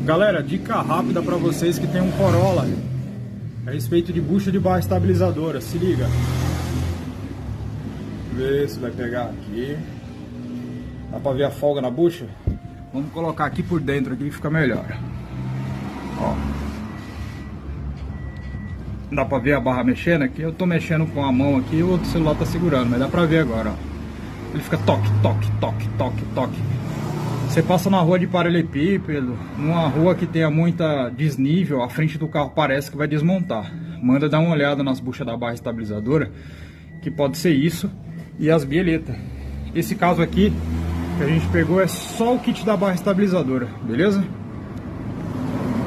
Galera, dica rápida para vocês que tem um Corolla a respeito de bucha de barra estabilizadora. Se liga. Vê se vai pegar aqui. Dá para ver a folga na bucha? Vamos colocar aqui por dentro aqui que fica melhor. Ó. Dá para ver a barra mexendo aqui. Eu tô mexendo com a mão aqui, o outro celular tá segurando, mas dá para ver agora, ó. Ele fica toque, toque, toque, toque, toque. Você passa na rua de paralelepípedo, numa rua que tenha muita desnível, a frente do carro parece que vai desmontar. Manda dar uma olhada nas buchas da barra estabilizadora, que pode ser isso, e as bieletas. Esse caso aqui que a gente pegou é só o kit da barra estabilizadora, beleza?